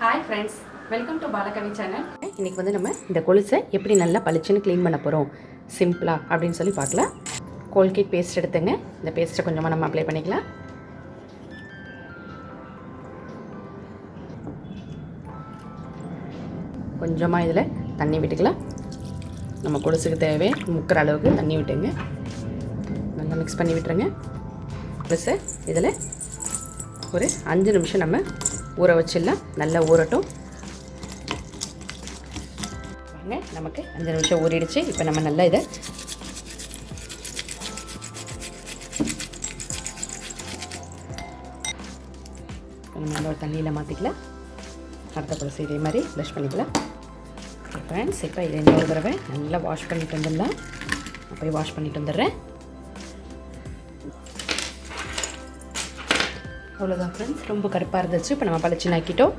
Hi friends, welcome to Balakavi channel. இன்றைக்கி வந்து நம்ம இந்த கொலுசை எப்படி நல்லா பளிச்சுன்னு க்ளீன் பண்ண போகிறோம் சிம்பிளாக அப்படின்னு சொல்லி பார்க்கலாம். கோல்கேட் பேஸ்ட் எடுத்துங்க. இந்த பேஸ்ட்டை கொஞ்சமாக நம்ம அப்ளை பண்ணிக்கலாம். கொஞ்சமாக இதில் தண்ணி விட்டுக்கலாம். நம்ம கொலுசுக்கு தேவை முக்கிற அளவுக்கு தண்ணி விட்டுங்க. நல்லா மிக்ஸ் பண்ணி விட்டுருங்க. கொலுசை இதில் ஒரு 5 நிமிஷம் நம்ம ஊற வச்சிடலாம். நல்லா ஊறட்டும். வாங்க, நமக்கு 5 நிமிஷம் ஊறிடுச்சு. இப்போ நம்ம நல்லா இதை நம்ம நல்ல ஒரு தண்ணியில் மாற்றிக்கலாம். அடுத்த கொலுசு இதே மாதிரி ப்ளஷ் பண்ணிக்கலாம். ஃப்ரெண்ட்ஸ், இப்போ இதை இன்னொரு தடவை நல்லா வாஷ் பண்ணிட்டு வந்துடலாம். நான் போய் வாஷ் பண்ணிட்டு வந்துடுறேன். அவ்வளோதான் ஃப்ரெண்ட்ஸ், ரொம்ப கருப்பாக இருந்துச்சு. இப்போ நம்ம பளிச்சுன்னு ஆக்கிட்டோம்.